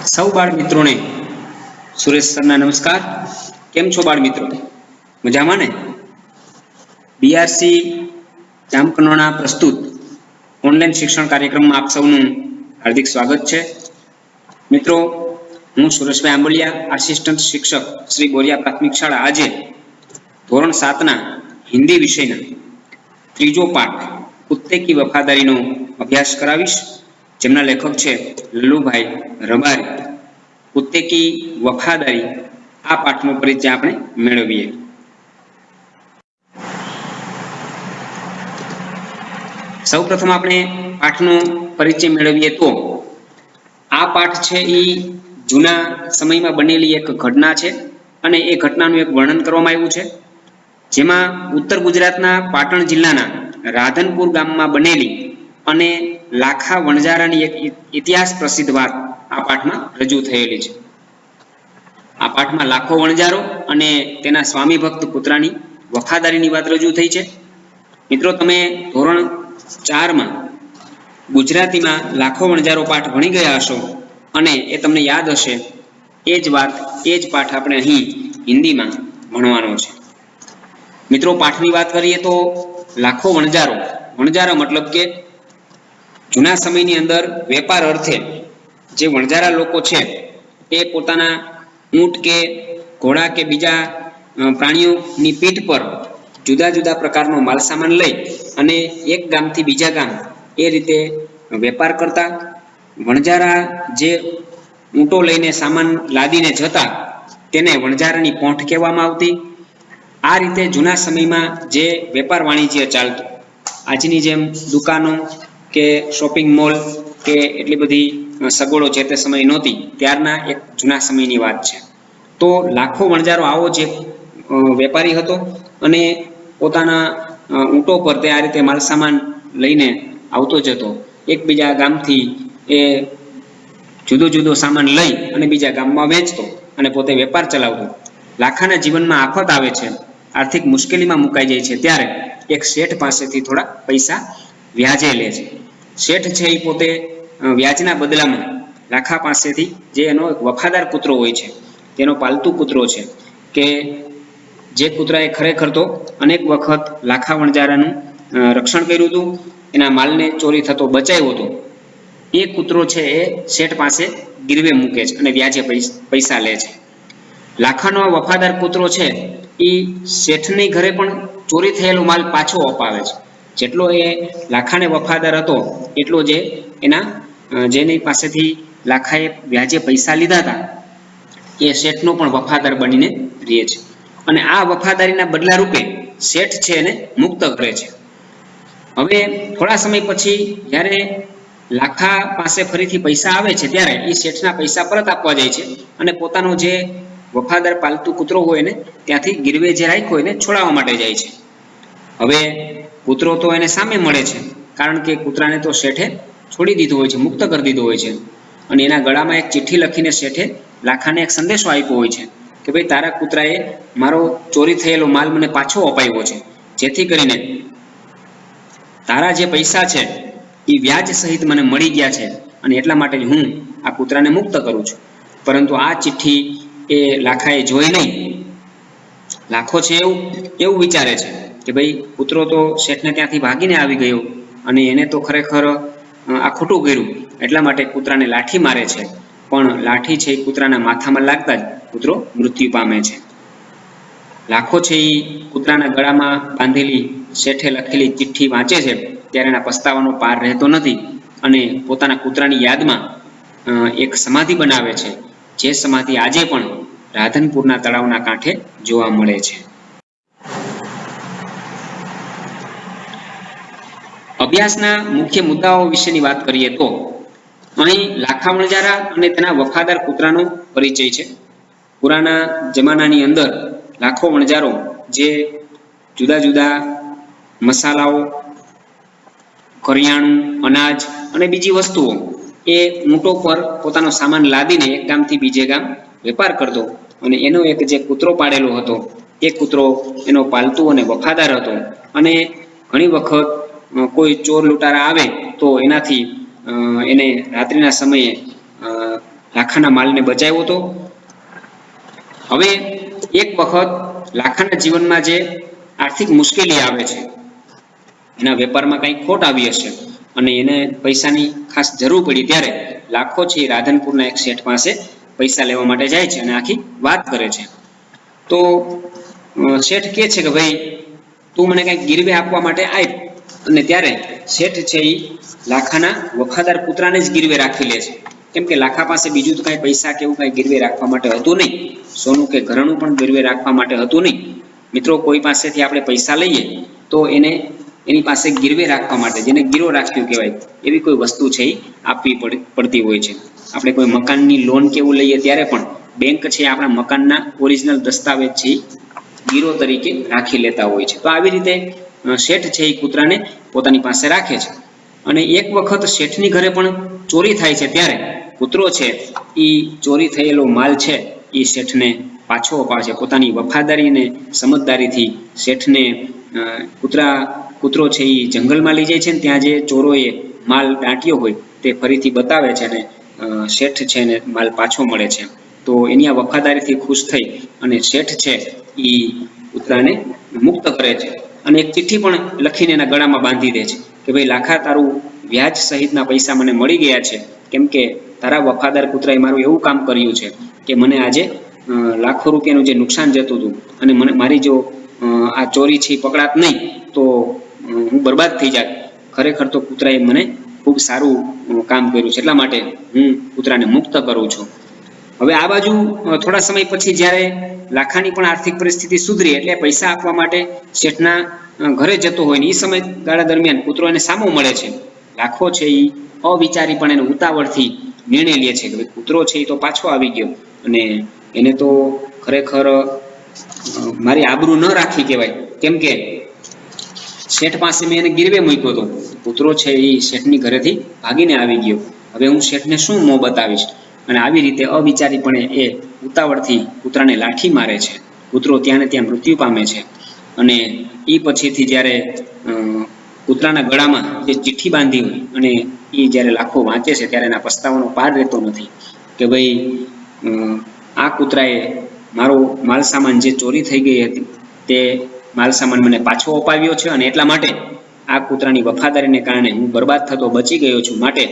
સૌ બાળ મિત્રોને સુરેશ સરના નમસ્કાર. કેમ છો બાળ મિત્રો? મજામાં ને? બીઆરસી જામકંડોરણા પ્રસ્તુત ઓનલાઈન શિક્ષણ કાર્યક્રમમાં આપ સૌનું હાર્દિક સ્વાગત છે. મિત્રો, હું સુરેશભાઈ આંબલિયા, આસિસ્ટન્ટ શિક્ષક શ્રી બોરિયા પ્રાથમિક શાળા, આજે ધોરણ 7ના હિન્દી વિષયના ત્રીજો પાઠ કુત્તે કી વફાદારીનો અભ્યાસ કરાવીશ, જેમના લેખક છે લલ્લુભાઈ રબારી. કુત્તે કી વફાદારી, આ પાઠનો પરિચય આપણે મેળવીએ. સૌપ્રથમ આપણે પાઠનો પરિચય મેળવીએ તો આ પાઠ છે એ જૂના સમયમાં બનેલી એક ઘટના છે અને એ ઘટનાનું એક વર્ણન કરવામાં આવ્યું છે, જેમાં ઉત્તર ગુજરાતના પાટણ જિલ્લાના રાધનપુર ગામમાં બનેલી અને લાખા વણજારાની એક ઇતિહાસ પ્રસિદ્ધ વાત આ પાઠમાં રજૂ થયેલી છે. આ પાઠમાં લાખો વણજારો અને તેના સ્વામી ભક્ત પુત્રની વફાદારીની વાત રજૂ થઈ છે. મિત્રો, તમે ધોરણ 4માં ગુજરાતીમાં લાખો વણજારો પાઠ ભણી ગયા હશો અને એ તમને યાદ હશે. એ જ વાત, એ જ પાઠ આપણે અહીં હિન્દીમાં ભણવાનો છે. મિત્રો, પાઠની વાત કરીએ તો લાખો વણજારો, વણજારો મતલબ કે જૂના સમયની અંદર વેપાર અર્થે જે વણજારા લોકો છે એ પોતાના ઊંટ કે ઘોડા કે બીજા પ્રાણીઓની પીઠ પર જુદા જુદા પ્રકારનો માલસામાન લઈ અને એક ગામથી બીજા ગામ એ રીતે વેપાર કરતા. વણજારા જે ઊંટો લઈને સામાન લાદીને જતા તેને વણજારાની પોંઠ કહેવામાં આવતી. આ રીતે જૂના સમયમાં જે વેપાર વાણિજ્ય ચાલતું, આજની જેમ દુકાનો કે શોપિંગ મોલ કે એટલી બધી સગવડો જે તે સમય નહોતી, ત્યારના એક જૂના સમયની વાત છે. તો લાખો વણજારો આવો જ એક વેપારી હતો અને પોતાના ઊંટો પર તે આ રીતે માલસામાન લઈને આવતો જતો. એકબીજા ગામથી એ જુદો જુદો સામાન લઈ અને બીજા ગામમાં વેચતો અને પોતે વેપાર ચલાવતો. લાખાના જીવનમાં આફત આવે છે, આર્થિક મુશ્કેલીમાં મુકાઈ જાય છે, ત્યારે એક શેઠ પાસેથી થોડા પૈસા વ્યાજે લે છે. શેઠ છે એ પોતે વ્યાજના બદલામાં લાખા પાસેથી, જે એનો એક વફાદાર કૂતરો હોય છે, તેનો પાલતુ કૂતરો છે, કે જે કૂતરાએ ખરેખર તો અનેક વખત લાખા વણજારાનું રક્ષણ કર્યું હતું, એના માલને ચોરી થતો બચાવ્યો હતો, એ કૂતરો છે એ શેઠ પાસે ગીરવે મૂકે છે અને વ્યાજે પૈસા લે છે. લાખાનો આ વફાદાર કૂતરો છે એ શેઠની ઘરે પણ ચોરી થયેલો માલ પાછો અપાવે છે. જેટલો એ લાખાને વફાદાર હતો એટલો જે એના જેની પાસેથી લાખાએ વ્યાજે પૈસા લીધા હતા એ શેઠનો પણ વફાદાર બનીને રહે છે. અને આ વફાદારીના બદલા રૂપે શેઠ છે એને મુક્ત કરે છે. હવે થોડા સમય પછી જ્યારે લાખા પાસે ફરીથી પૈસા આવે છે ત્યારે એ શેઠના પૈસા પરત આપવા જાય છે અને પોતાનો જે વફાદાર પાલતુ કૂતરો હોય ને ત્યાંથી ગીરવે જે રાખ્યો એને છોડાવવા માટે જાય છે. હવે કૂતરો તો એને સામે મળે છે, કારણ કે કૂતરાને તો શેઠે છોડી દીધો હોય છે, મુક્ત કરી દીધો હોય છે. અને એના ગળામાં એક ચિઠ્ઠી લખીને શેઠે લાખાને એક સંદેશો આપ્યો હોય છે કે ભાઈ, તારા કૂતરાએ મારો ચોરી થયેલો માલ મને પાછો અપાવ્યો છે, જેથી કરીને તારા જે પૈસા છે એ વ્યાજ સહિત મને મળી ગયા છે અને એટલા માટે જ હું આ કૂતરાને મુક્ત કરું છું. પરંતુ આ ચિઠ્ઠી એ લાખાએ જોઈ નહીં. લાખો છે એવું વિચારે છે કે ભાઈ, કૂતરો તો શેઠને ત્યાંથી ભાગીને આવી ગયો અને એને તો ખરેખર આ ખોટું કર્યું, એટલા માટે કૂતરાને લાઠી મારે છે. પણ લાઠી છે એ કૂતરાના માથામાં લાગતા જ કૂતરો મૃત્યુ પામે છે. લાખો છે એ કૂતરાના ગળામાં બાંધેલી શેઠે લખેલી ચિઠ્ઠી વાંચે છે ત્યારે એના પસ્તાવાનો પાર રહેતો નથી અને પોતાના કૂતરાની યાદમાં એક સમાધિ બનાવે છે, જે સમાધિ આજે પણ રાધનપુરના તળાવના કાંઠે જોવા મળે છે. અભ્યાસના મુખ્ય મુદ્દાઓ વિશેની વાત કરીએ તો અહીં લાખા વણજારા અને તેના વફાદાર કૂતરાનો પરિચય છે. પુરાના જમાનાની અંદર લાખો વણજારો જે જુદા જુદા મસાલાઓ, કરિયાણું, અનાજ અને બીજી વસ્તુઓ એ ઊંટો પર પોતાનો સામાન લાદીને એક ગામથી બીજે ગામ વેપાર કરતો અને એનો એક જે કૂતરો પાડેલો હતો એ કૂતરો એનો પાલતુ અને વફાદાર હતો. અને ઘણી વખત કોઈ ચોર લૂંટારા આવે તો એનાથી એને રાત્રિના સમયે લાખાના માલને બચાવ્યો હતો. હવે એક વખત લાખાના જીવનમાં જે આર્થિક મુશ્કેલી આવે છે, એના વેપારમાં કંઈક ખોટ આવી હશે અને એને પૈસાની ખાસ જરૂર પડી, ત્યારે લાખો છે એ રાધનપુરના એક શેઠ પાસે પૈસા લેવા માટે જાય છે અને આખી વાત કરે છે. તો શેઠ કહે છે કે ભાઈ તું મને કંઈક ગીરવે આપવા માટે આપ. અને ત્યારે શેઠ છે એ લાખાના વફાદાર કૂતરાને જ ગીરવે રાખી લે છે, કેમ કે લાખા પાસે બીજું તો કાંઈ પૈસા કે એવું કાંઈ ગીરવે રાખવા માટે હતું નહીં. સોનું કે ઘરેણું પણ ગીરવે રાખવા માટે હતું નહીં. મિત્રો, કોઈ પાસેથી આપણે પૈસા લઈએ તો એને એની પાસે ગીરવે રાખવા માટે, જેને ગીરો રાખ્યું કહેવાય, એવી કોઈ વસ્તુ છે એ આપવી પડતી હોય છે. આપણે કોઈ મકાનની લોન કે એવું લઈએ ત્યારે પણ બેંક છે આપણા મકાનના ઓરિજિનલ દસ્તાવેજ છે ગીરો તરીકે રાખી લેતા હોય છે. તો આવી રીતે શેઠ છે એ કૂતરાને પોતાની પાસે રાખે છે. અને એક વખત શેઠની ઘરે પણ ચોરી થાય છે, ત્યારે કૂતરો છે એ ચોરી થયેલો માલ છે એ શેઠને પાછો અપાવે છે. પોતાની વફાદારી અને સમજદારીથી શેઠને કૂતરો છે એ જંગલમાં લઈ જાય છે ને ત્યાં જે ચોરોએ માલ દાટ્યો હોય તે ફરીથી બતાવે છે અને શેઠ છે ને માલ પાછો મળે છે. તો એની આ વફાદારીથી ખુશ થઈ અને શેઠ છે એ કૂતરાને મુક્ત કરે છે અને એક ચિઠ્ઠી પણ લખીને એના ગળામાં બાંધી દે છે કે ભાઈ લાખા, તારું વ્યાજ સહિતના પૈસા મને મળી ગયા છે, કેમ કે તારા વફાદાર કૂતરાએ મારું એવું કામ કર્યું છે કે મને આજે લાખો રૂપિયાનું જે નુકસાન જતું હતું અને મને મારી જો આ ચોરી છે પકડાત નહીં તો હું બરબાદ થઈ જાય. ખરેખર તો કૂતરાએ મને ખૂબ સારું કામ કર્યું છે, એટલા માટે હું કૂતરાને મુક્ત કરું છું. હવે આ બાજુ થોડા સમય પછી જ્યારે લાખાની પણ આર્થિક પરિસ્થિતિ સુધરી એટલે પૈસા આપવા માટે શેઠના ઘરે જતો હોય ને એ સમયગાળા દરમિયાન કૂતરો એને સામો મળે છે. લાખો છે એ અવિચારી પણ એને ઉતાવળથી નિર્ણય લે છે કે ભાઈ કૂતરો છે એ તો પાછો આવી ગયો અને એને તો ખરેખર મારી આબરૂ ન રાખી કહેવાય, કેમ કે શેઠ પાસે મેં એને ગીરવે મૂક્યો હતો. કૂતરો છે એ શેઠની ઘરેથી ભાગીને આવી ગયો, હવે હું શેઠને શું મોં બતાવીશ? અને આવી રીતે અવિચારીપણે એ ઉતાવળથી કૂતરાને લાઠી મારે છે. કૂતરો ત્યાં ને ત્યાં મૃત્યુ પામે છે. અને એ પછીથી જ્યારે કૂતરાના ગળામાં જે ચિઠ્ઠી બાંધી હોય અને એ જ્યારે લાખો વાંચે છે ત્યારે એના પસ્તાવાનો પાર રહેતો નથી કે ભાઈ આ કૂતરાએ મારો માલસામાન જે ચોરી થઈ ગઈ હતી તે માલસામાન મને પાછો અપાવ્યો છે અને એટલા માટે આ કૂતરાની વફાદારીને કારણે હું બરબાદ થતો બચી ગયો છું. માટે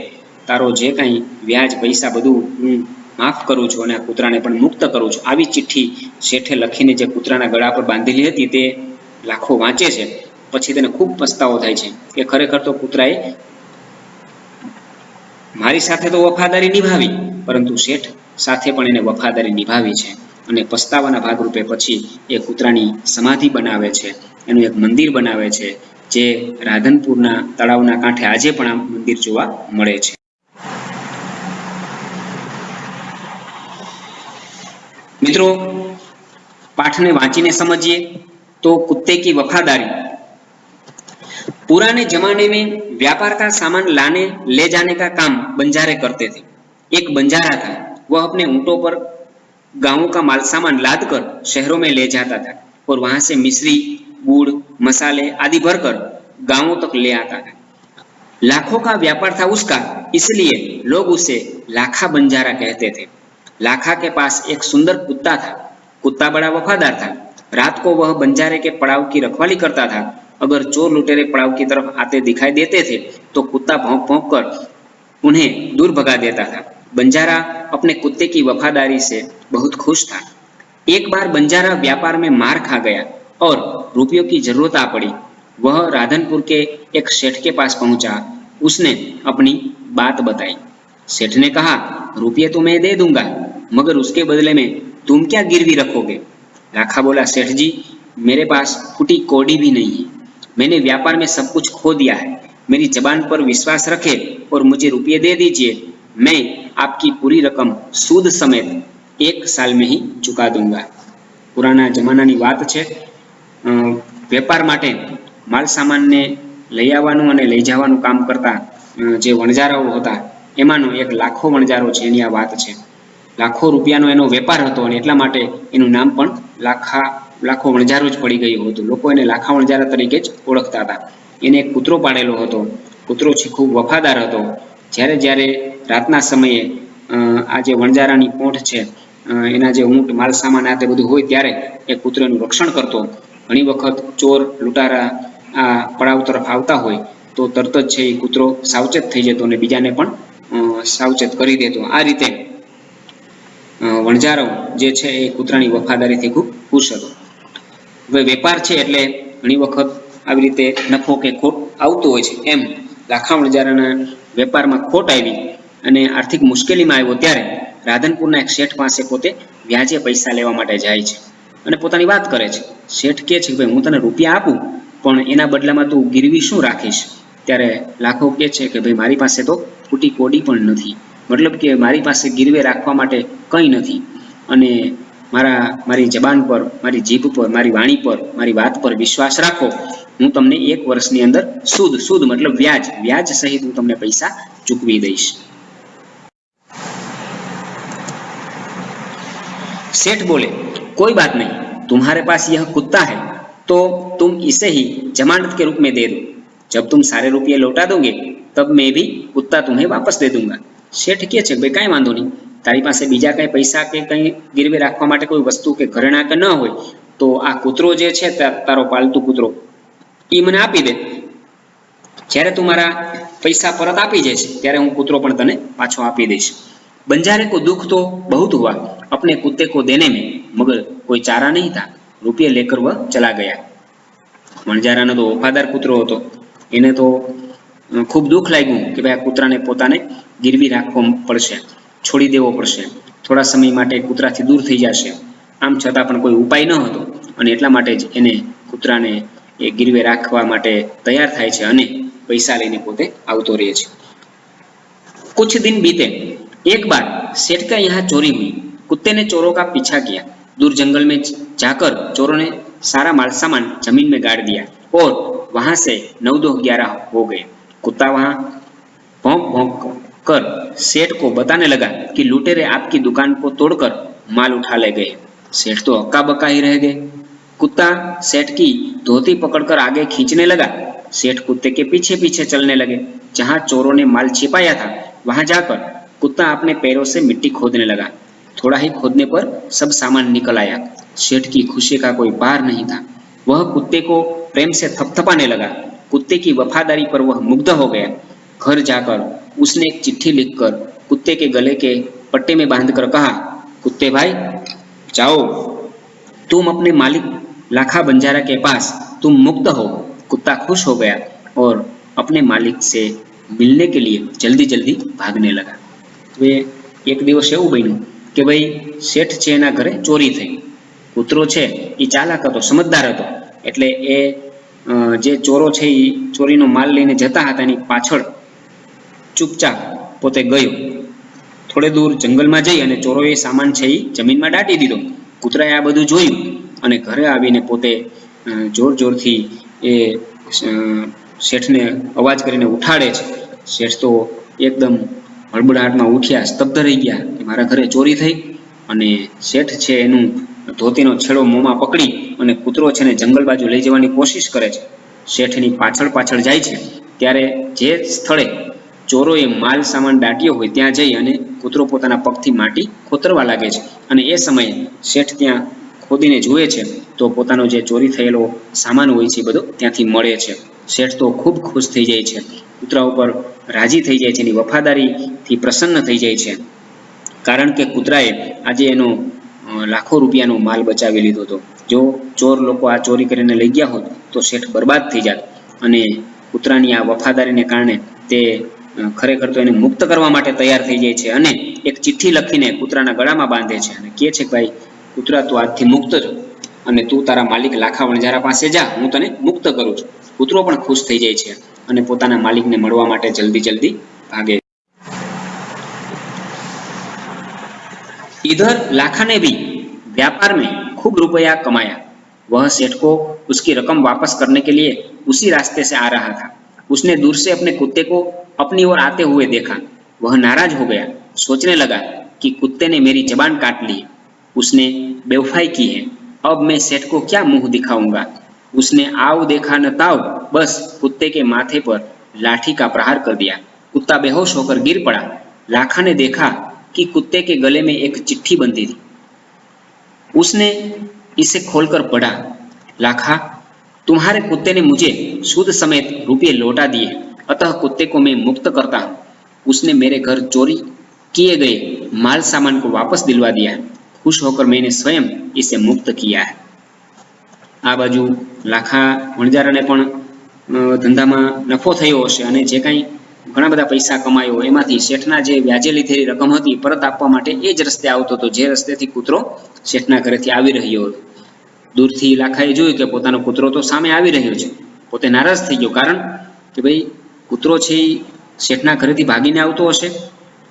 તારો જે કાંઈ વ્યાજ પૈસા બધું હું માફ કરું છું અને આ કૂતરાને પણ મુક્ત કરું છું. આવી ચિઠ્ઠી શેઠે લખીને જે કૂતરાના ગળા પર બાંધેલી હતી તે લાખો વાંચે છે. પછી તેને ખૂબ પસ્તાવો થાય છે કે ખરેખર તો કૂતરાએ મારી સાથે તો વફાદારી નિભાવી, પરંતુ શેઠ સાથે પણ એને વફાદારી નિભાવી છે. અને પસ્તાવાના ભાગરૂપે પછી એ કૂતરાની સમાધિ બનાવે છે, એનું એક મંદિર બનાવે છે, જે રાધનપુરના તળાવના કાંઠે આજે પણ આ મંદિર જોવા મળે છે. મિત્રો, पाठ ने वांचीने समझिए तो कुत्ते की वफादारी। पुराने जमाने में व्यापार का सामान लाने ले जाने का काम बंजारे करते थे। एक बंजारा था, वह अपने ऊंटों पर गांवों का माल सामान लाद कर शहरों में ले जाता था और वहां से मिश्री, गुड़, मसाले आदि भरकर गांवों तक ले आता था। लाखों का व्यापार था उसका, इसलिए लोग उसे लाखा बंजारा कहते थे। लाखा के पास एक सुंदर कुत्ता था। कुत्ता बड़ा वफादार था। रात को वह बंजारे के पड़ाव की रखवाली करता था। अगर चोर लुटेरे पड़ाव की तरफ आते दिखाई देते थे तो कुत्ता भौंक भौंक कर उन्हें दूर भगा देता था। बंजारा अपने कुत्ते की वफादारी से बहुत खुश था। एक बार बंजारा व्यापार में मार खा गया और रुपयों की जरूरत आ पड़ी। वह राधनपुर के एक सेठ के पास पहुंचा। उसने अपनी बात बताई। सेठ ने कहा, रुपये तो मैं दे दूंगा, मगर उसके बदले में तुम क्या गिरवी रखोगे? लाखा बोला, सेठ जी, मेरे पास फूटी कौड़ी भी नहीं है। मैंने व्यापार में सब कुछ खो दिया है। मेरी जबान पर विश्वास रखे और मुझे रुपये दे दीजिए। मैं आपकी पूरी रकम सूद समेत 1 साल में ही चुका दूंगा। पुराना जमानानी वात छे। वेपार माटे माल सामान ने लई आववानुं अने लई जवानुं काम करता जे वणजाराओ हता एमानो एक लाखो वणजारो छे। एनी आ वात छे। लाखो रूपियानो एनो वेपार हतो अने એટલા માટે એનું નામ પણ લાખો વણજારો જ પડી ગયું હતું। લોકો એને લાખા વણજારા તરીકે જ ઓળખતા હતા। એને એક કૂતરો પાડેલો હતો। કૂતરો છે ખૂબ વફાદાર હતો। જ્યારે જ્યારે રાતના સમયે આ જે વણજારાની પોંઠ છે એના જે ઊંટ માલ સામાન આ તે બધું હોય ત્યારે એ કૂતરો એનું રક્ષણ કરતો. ઘણી વખત ચોર લૂંટારા આ પડાવ તરફ આવતા હોય તો તરત જ છે એ કૂતરો સાવચેત થઈ જતો અને બીજાને પણ સાવચેત કરી દેતો. આ રીતે વણજારો જે છે એ કૂતરાની વફાદારીથી ખૂબ ખુશ હતો. હવે વેપાર છે એટલે ઘણી વખત આવી રીતે નફો કે ખોટ આવતો હોય છે. એમ લાખા વણજારાના વેપારમાં ખોટ આવી અને આર્થિક મુશ્કેલીમાં આવ્યો ત્યારે રાધનપુરના એક શેઠ પાસે પોતે વ્યાજે પૈસા લેવા માટે જાય છે અને પોતાની વાત કરે છે. શેઠ કહે છે કે ભાઈ હું તને રૂપિયા આપું પણ એના બદલામાં તું ગીરવી શું રાખીશ? ત્યારે લાખો કહે છે કે ભાઈ મારી પાસે તો ફૂટી કોડી પણ નથી, મતલબ કે મારી પાસે ગીરવે રાખવા માટે કંઈ નથી અને મારી જબાન પર, મારી જીભ પર, મારી વાણી પર, મારી વાત પર વિશ્વાસ રાખો. હું તમને 1 વર્ષની અંદર સુદ મતલબ વ્યાજ સહિત હું તમને પૈસા ચૂકવી દઈશ. सेठ बोले कोई बात नहीं, तुम्हारे पास यह कुत्ता है तो तुम इसे ही जमानत के रूप में दे दो. जब तुम सारे रुपये लौटा दोगे तब मैं भी कुत्ता तुम्हें वापस दे दूंगा. શેઠ કહે છે ભાઈ કાંઈ વાંધો નહીં, તારી પાસે બીજા કંઈ પૈસા કે કંઈ ગીરવે રાખવા માટે કોઈ વસ્તુ કે ઘરેણા કે ન હોય તો આ કૂતરો જે છે તારો પાલતુ કૂતરો એ મને આપી દે. જ્યારે તું મારા પૈસા પરત આપી જઈશ ત્યારે હું કૂતરો પણ તને પાછો આપી દઈશ. बंजारे को दुख तो बहुत हुआ, अपने कुत्ते को देने में, मगर कोई चारा नहीं था. रुपये लेकर वह चला गया. वणजारानो तो वफादार कूतरो हतो, एने तो खूब दुख लाग्युं कि भाई आ कूतराने पोताने गिरवी राखवो पड़शे, छोड़ी देवो पड़शे, थोड़ा समय माटे कूतराथी दूर थई जशे. आम छतां पण कोई उपाय न हतो अने એટલા માટે જ એને કૂતરાને એ ગીરવે રાખવા માટે તૈયાર થાય છે અને પૈસા લઈને પોતે આવતો રહે છે. कुछ दिन बीते. एक बार सेठ का यहाँ चोरी हुई. कुत्ते ने चोरों का पीछा किया. दूर जंगल में जाकर चोरों ने सारा माल सामान जमीन में गाड़ दिया और वहां से 9-10-11 हो गए. कुत्ता वहां भौंक भौंक कर सेठ को बताने लगा कि लुटेरे आपकी दुकान को तोड़कर माल उठा ले गए. सेठ तो हक्का बक्का ही रह गए. कुत्ता सेठ की धोती पकड़कर आगे खींचने लगा. सेठ कुत्ते के पीछे पीछे चलने लगे. जहां चोरों ने माल छिपाया था वहां जाकर कुत्ता अपने पैरों से मिट्टी खोदने लगा. थोड़ा ही खोदने पर सब सामान निकल आया. सेठ की खुशी का कोई पार नहीं था. वह कुत्ते को प्रेम से थपथपाने लगा. कुत्ते की वफादारी पर वह मुग्ध हो गया. घर जाकर उसने एक चिट्ठी लिखकर कुत्ते के गले के पट्टे में बांधकर कहा, कुत्ते भाई जाओ, तुम अपने मालिक लाखा बंजारा के पास, तुम मुक्त हो. कुत्ता खुश हो गया और अपने मालिक से मिलने के लिए जल्दी जल्दी भागने लगा. तो एक दिवस एवं बन्યું કે ભાઈ શેઠ છે એના ઘરે ચોરી થઈ. કૂતરો છે એ ચાલાક હતો, સમજદાર હતો, એટલે એ જે ચોરો છે એ ચોરીનો માલ લઈને જતા હતા એની પાછળ ચૂપચાપ પોતે ગયો. થોડે દૂર જંગલમાં જઈ અને ચોરોએ સામાન છે એ જમીનમાં દાટી દીધો. કૂતરાએ આ બધું જોયું અને ઘરે આવીને પોતે જોર જોરથી એ શેઠને અવાજ કરીને ઉઠાડે છે. શેઠ તો એકદમ હળબડાટમાં ઉઠ્યા, સ્તબ્ધ રહી ગયા કે મારા ઘરે ચોરી થઈ. અને શેઠ છે એનું ધોતીનો છેડો મોંમાં પકડી અને કૂતરો છે ને જંગલ બાજુ લઈ જવાની કોશિશ કરે છે. શેઠની પાછળ પાછળ જાય છે ત્યારે જે સ્થળે ચોરોએ માલ સામાન દાટ્યો હોય ત્યાં જઈ અને કૂતરો પોતાના પગથી માટી ખોતરવા લાગે છે. અને એ સમયે શેઠ ત્યાં ખોદીને જુએ છે તો પોતાનો જે ચોરી થયેલો સામાન હોય છે બધો ત્યાંથી મળે છે. શેઠ તો ખૂબ ખુશ થઈ જાય છે, કૂતરા ઉપર રાજી થઈ જાય છે, એની વફાદારીથી પ્રસન્ન થઈ જાય છે. કારણ કે કૂતરાએ આજે એનો લાખો રૂપિયાનો માલ બચાવી લીધો હતો. જો ચોર લોકો આ ચોરી કરીને લઈ ગયા હોત તો શેઠ બરબાદ થઈ જાત. અને કૂતરાની આ વફાદારીને કારણે તે ખરેખર તો એને મુક્ત કરવા માટે તૈયાર થઈ જાય છે અને એક ચિઠ્ઠી લખીને કૂતરાના ગળામાં બાંધે છે અને કહે છે કે ભાઈ કૂતરા તું આજથી મુક્ત છો અને તું તારા માલિક લાખા વણજારા પાસે જા, હું તને મુક્ત કરું છું. કૂતરો પણ ખુશ થઈ જાય છે અને પોતાના માલિકને મળવા માટે જલ્દી જલ્દી भागे. इधर लाखा ने भी व्यापार में खूब रुपया कमाया. वह सेठ को उसकी रकम वापस करने के लिए उसी रास्ते से आ रहा था. उसने दूर से अपने कुत्ते को अपनी ओर आते हुए देखा. वह नाराज हो गया. सोचने लगा कि कुत्ते ने मेरी जबान काट ली, उसने बेवफाई की है. अब मैं सेठ को क्या मुंह दिखाऊंगा. उसने आव देखा न ताव, बस कुत्ते के माथे पर लाठी का प्रहार कर दिया. कुत्ता बेहोश होकर गिर पड़ा. लाखा ने देखा कि कुत्ते के गले में एक चिट्ठी बंधी थी। उसने इसे खोलकर पढ़ा, लाखा, तुम्हारे कुत्ते ने मुझे सूद समेत रुपये लौटा दिए, अतः कुत्ते को मैं मुक्त करता हूँ। उसने मेरे घर चोरी किए गए माल सामान को वापस दिलवा दिया है। खुश होकर मैंने स्वयं इसे मुक्त किया है। आ बाजू लाखा वणजाराने पण धंधाમાં નફો થયો હશે અને જે કાંઈ ઘણા બધા પૈસા કમાયો એમાંથી શેઠના જે વ્યાજે લીધેલી રકમ હતી પરત આપવા માટે એ જ રસ્તે આવતો હતો જે રસ્તેથી કૂતરો શેઠના ઘરેથી આવી રહ્યો હતો। દૂરથી લાખાએ જોયું કે પોતાનો કૂતરો તો સામે આવી રહ્યો છે। પોતે નારાજ થઈ ગયો, કારણ કે ભાઈ કૂતરો છે એ શેઠના ઘરેથી ભાગીને આવતો હશે।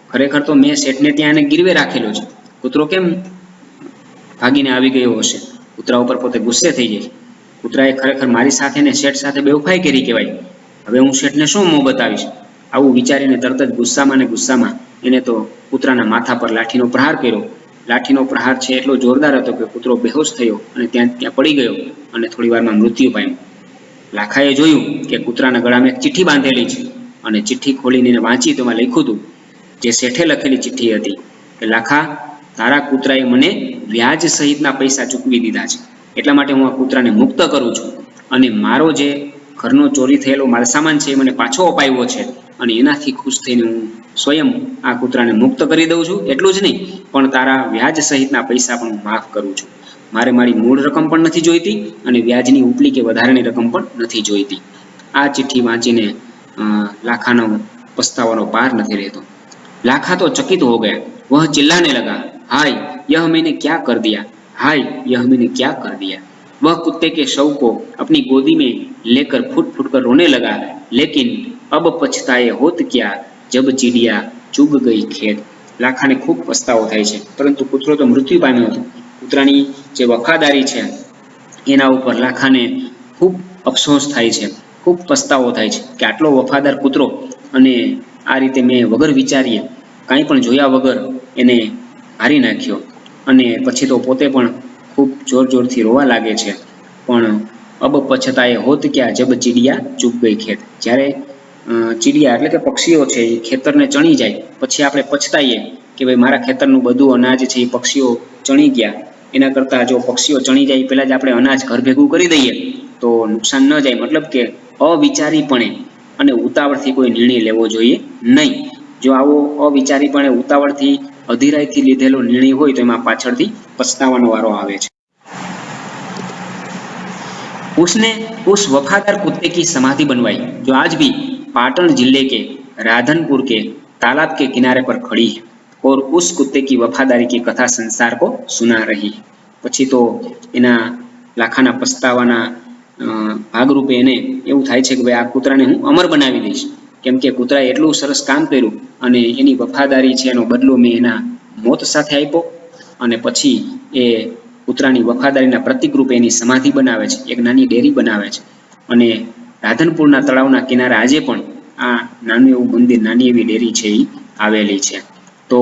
ખરેખર તો મેં શેઠને ત્યાં એને ગીરવે રાખેલો છે, કૂતરો કેમ ભાગીને આવી ગયો હશે? કૂતરા ઉપર પોતે ગુસ્સે થઈ જાય। કૂતરાએ ખરેખર મારી સાથે ને શેઠ સાથે બેવફાઈ કરી કહેવાય। હવે હું શેઠને શું મોં બતાવીશ? આવું વિચારીને તરત જ ગુસ્સામાં ને ગુસ્સામાં એને તો કૂતરાના માથા પર લાઠીનો પ્રહાર કર્યો। લાઠીનો પ્રહાર છે એટલો જોરદાર હતો કે કૂતરો બેહોશ થયો અને ત્યાં પડી ગયો અને થોડી વારમાં મૃત્યુ પામ્યો। લાખાએ જોયું કે કૂતરાના ગળામાં એક ચિઠ્ઠી બાંધેલી છે અને ચિઠ્ઠી ખોલીને વાંચી તેમાં લખ્યું હતું, જે શેઠે લખેલી ચિઠ્ઠી હતી કે લાખા, તારા કૂતરાએ મને વ્યાજ સહિતના પૈસા ચૂકવી દીધા છે, એટલા માટે હું આ કૂતરાને મુક્ત કરું છું અને મારો જે ઘરનો ચોરી થયેલો માલસામાન છે એ મને પાછો અપાવ્યો છે અને એનાથી ખુશ થઈને હું સ્વયં આ કૂતરાને મુક્ત કરી દઉં છું। એટલું જ નહીં, પણ તારા વ્યાજ સહિતના પૈસા પણ હું માફ કરું છું। મારે મારી મૂળ રકમ પણ નથી જોઈતી અને વ્યાજની ઉપલી કે વધારાની રકમ પણ નથી જોઈતી। આ ચિઠ્ઠી વાંચીને લાખાનો પસ્તાવાનો પાર નથી રહેતો। लाखा तो चकित हो गया। वह चिल्लाने लगा, हाय यह मैंने क्या कर दिया, हाय यह मैंने क्या कर दिया। वह कुत्ते के शव को अपनी गोदी में लेकर फुट फुट कर रोने लगा, लेकिन अब पछताए होत क्या जब चिड़िया चुग गई खेत। लाखाने खूब पछतावो थाय छे, परंतु कूतरो तो मृत्यु पाम्यो हतो। कूतरानी जे वफादारी छे एना उपर लाखाने खूब अफसोस थाय छे, खूब पछतावो थाय छे कि आटलो वफादार कूतरो अने आ रीते मैं वगर विचारीए कांई पण जोया वगर एने मारी नाख्यो अने पछी तो पोते पण खूब जोर जोरथी रोवा लागे छे। पण अब पछताए होत क्या जब चिड़िया चूक गई खेत। ज्यारे चिड़िया एटले के पक्षीओ छे ए खेतरने चणी जाय पछी आपणे पछताईए कि भाई मारा खेतरनुं बधुं अनाज छे ए पक्षीओ चणी गया, एना करता जो पक्षीओ चणी जाय पहेला ज आपणे अनाज घर भेगुं करी दईए तो नुकसान न जाय। मतलब के अविचारीपणे અને ઉતાવળથી કોઈ નિર્ણય લેવો જોઈએ નહીં। જો આવો અવિચારીપણે ઉતાવળથી અધીરાઈથી લીધેલો નિર્ણય હોય તો એમાં પાછળથી પછતાવાનો વારો આવે છે। उसने उस वफादार कुत्ते की समाधि बनवाई जो आज भी पाटन जिले के राधनपुर के तालाब के किनारे पर खड़ी है और उस कुत्ते की वफादारी की कथा संसार को सुना रही है। પછી તો એના લાખાના પસ્તાવાના ભાગરૂપે એને એવું થાય છે કે ભાઈ આ કૂતરાને હું અમર બનાવી દઈશ, કેમ કે કૂતરાએ એટલું સરસ કામ કર્યું અને એની વફાદારી છે એનો બદલો મેં એના મોત સાથે આપ્યો અને પછી એ કૂતરાની વફાદારીના પ્રતીક રૂપે એની સમાધિ બનાવે છે, એક નાની ડેરી બનાવે છે અને રાધનપુરના તળાવના કિનારે આજે પણ આ નાનું એવું મંદિર, નાની એવી ડેરી છે એ આવેલી છે। તો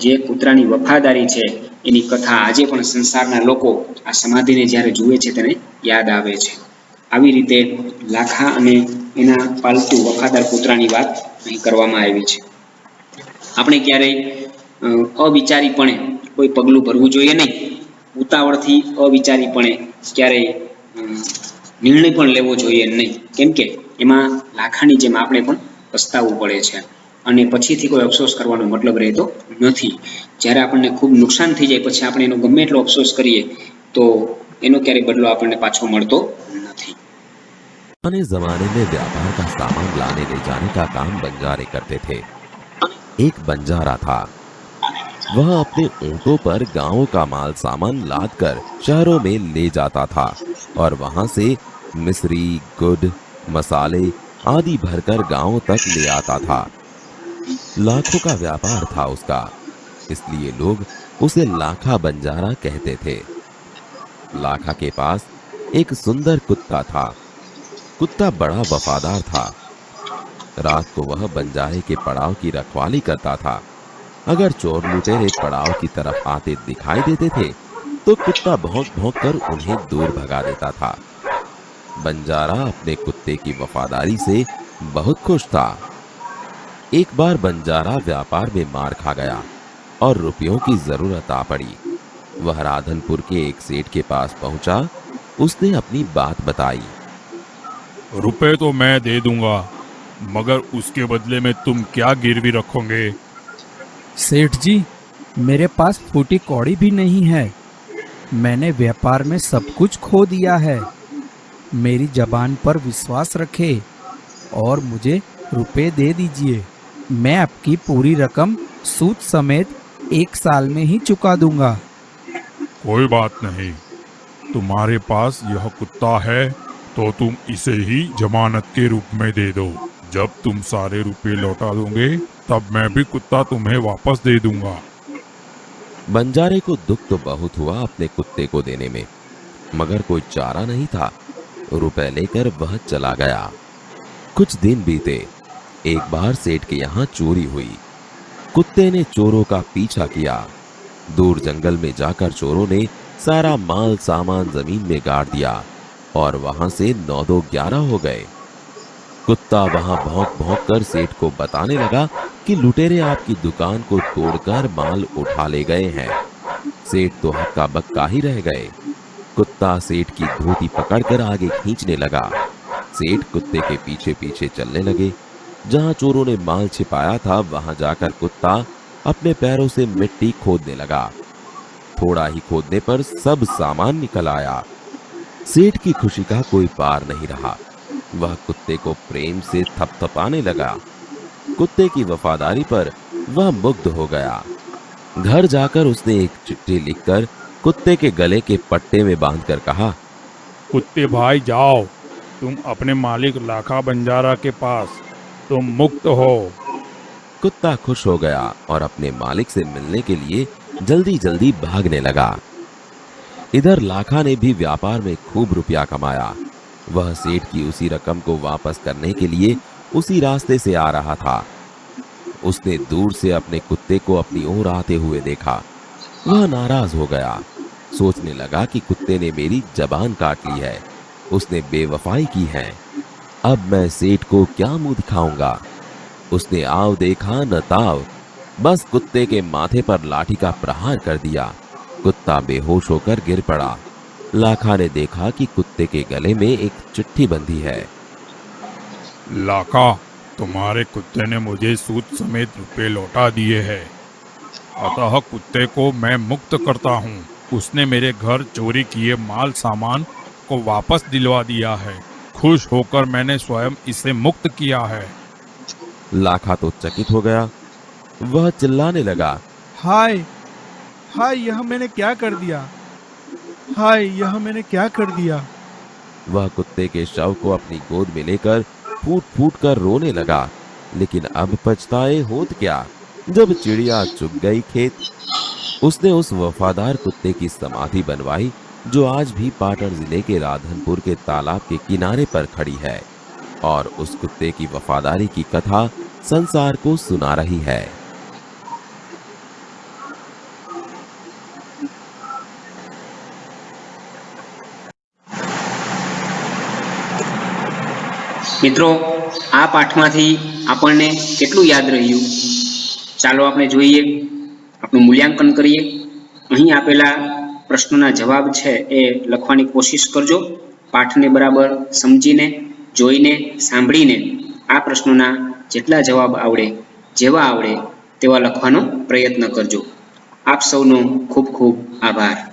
જે કૂતરાની વફાદારી છે એની કથા આજે પણ સંસારના લોકો આ સમાધિને જ્યારે જુએ છે તેને યાદ આવે છે। આવી રીતે લાખા અને એના પાલતુ વફાદાર કૂતરાની વાત અહીં કરવામાં આવી છે। આપણે ક્યારેય અવિચારીપણે કોઈ પગલું ભરવું જોઈએ નહીં, ઉતાવળથી અવિચારીપણે ક્યારેય નિર્ણય પણ લેવો જોઈએ નહીં, કેમ કે એમાં લાખાની જેમ આપણે પણ પસ્તાવવું પડે છે અને પછીથી કોઈ અફસોસ કરવાનો મતલબ રહેતો નથી। જ્યારે આપણને ખૂબ નુકસાન થઈ જાય પછી આપણે એનો ગમે એટલો અફસોસ કરીએ તો એનો ક્યારેય બદલો આપણને પાછો મળતો નથી। पुराने जमाने में व्यापार का सामान लाने ले जाने का काम बंजारे करते थे। एक बंजारा था, वह अपने ऊंटों पर गांवों का माल सामान लादकर शहरों में ले जाता था और वहां से मिश्री, गुड़, मसाले आदि भरकर गांवों तक ले आता था। लाखों का व्यापार था उसका, इसलिए लोग उसे लाखा बंजारा कहते थे। लाखा के पास एक सुंदर कुत्ता था। कुत्ता बड़ा वफादार था। रात को वह बंजारे के पड़ाव की रखवाली करता था। अगर चोर लुटेरे पड़ाव की तरफ आते दिखाई देते थे तो कुत्ता भौंक भौंक कर उन्हें दूर भगा देता था। बंजारा अपने कुत्ते की वफादारी से बहुत खुश था। एक बार बंजारा व्यापार में मार खा गया और रुपयों की जरूरत आ पड़ी। वह राधनपुर के एक सेठ के पास पहुंचा। उसने अपनी बात बताई। रुपए तो मैं दे दूंगा, मगर उसके बदले में तुम क्या गिरवी रखोगे? सेठ जी, मेरे पास फूटी कौड़ी भी नहीं है। मैंने व्यापार में सब कुछ खो दिया है। मेरी जबान पर विश्वास रखे और मुझे रुपए दे दीजिए। मैं आपकी पूरी रकम सूद समेत 1 साल में ही चुका दूंगा। कोई बात नहीं, तुम्हारे पास यह कुत्ता है तो तुम इसे ही जमानत के रूप में दे दो। जब तुम सारे रुपए लौटा दोगे तब मैं भी कुत्ता तुम्हें वापस दे दूंगा। बंजारे को दुख तो बहुत हुआ अपने कुत्ते को देने में, मगर कोई चारा नहीं था। रुपए लेकर वह चला गया। कुछ दिन बीते। एक बार सेठ के यहाँ चोरी हुई। कुत्ते ने चोरों का पीछा किया। दूर जंगल में जाकर चोरों ने सारा माल सामान जमीन में गाड़ दिया और वहां से 9-2-11 हो गए। कुत्ता वहां भौंक भौंक कर सेठ को बताने लगा कि लुटेरे आपकी दुकान को तोड़कर माल उठा ले गए हैं। सेठ तो हक्का बक्का ही रह गए। कुत्ता सेठ की धोती पकड़कर आगे खींचने लगा। सेठ कुत्ते के पीछे पीछे चलने लगे। जहां चोरों ने माल छिपाया था वहां जाकर कुत्ता अपने पैरों से मिट्टी खोदने लगा। थोड़ा ही खोदने पर सब सामान निकल आया। सेठ की खुशी का कोई पार नहीं रहा। वह कुत्ते को प्रेम से थपथपाने लगा। कुत्ते की वफादारी पर वह मुग्ध हो गया। घर जाकर उसने एक चिट्ठी लिखकर कुत्ते के गले के पट्टे में बांधकर कहा, कुत्ते भाई जाओ, तुम अपने मालिक लाखा बंजारा के पास, तुम मुक्त हो। कुत्ता खुश हो गया और अपने मालिक से मिलने के लिए जल्दी जल्दी भागने लगा। इधर लाखा ने भी व्यापार में खूब रुपया कमाया। वह सेठ की उसी रकम को वापस करने के लिए उसी रास्ते से आ रहा था। उसने दूर से अपने कुत्ते को अपनी ओर आते हुए देखा। वह नाराज हो गया। सोचने लगा कि कुत्ते ने मेरी जबान काट ली है, उसने बेवफाई की है। अब मैं सेठ को क्या मुंह दिखाऊंगा। उसने आव देखा न ताव, बस कुत्ते के माथे पर लाठी का प्रहार कर दिया। कुत्ता बेहोश होकर गिर पड़ा। लाखा ने देखा कि कुत्ते के गले में एक चिट्ठी बंधी है। लाखा, तुम्हारे कुत्ते ने मुझे सूद समेत रुपए लौटा दिए हैं, अतः कुत्ते को मैं मुक्त करता हूँ। उसने मेरे घर चोरी किए माल सामान को वापस दिलवा दिया है। खुश होकर मैंने स्वयं इसे मुक्त किया है। लाखा तो चकित हो गया। वह चिल्लाने लगा, हाय हाय, यह मैंने क्या कर दिया। हाय, यह मैंने क्या कर दिया। वह कुत्ते के शव को अपनी गोद में लेकर फूट फूट कर रोने लगा। लेकिन अब पछताए होत क्या, जब चिड़िया चुग गई खेत। उसने उस वफादार कुत्ते की समाधि बनवाई जो आज भी पाटन जिले के राधनपुर के तालाब के किनारे पर खड़ी है और उस कुत्ते की वफादारी की कथा संसार को सुना रही है। મિત્રો, આ પાઠમાંથી આપણને કેટલું યાદ રહ્યું ચાલો આપણે જોઈએ, આપણું મૂલ્યાંકન કરીએ। અહીં આપેલા પ્રશ્નોના જવાબ છે એ લખવાની કોશિશ કરજો। પાઠને બરાબર સમજીને, જોઈને, સાંભળીને આ પ્રશ્નોના જેટલા જવાબ આવડે, જેવા આવડે તેવા લખવાનો પ્રયત્ન કરજો। આપ સૌનો ખૂબ ખૂબ આભાર।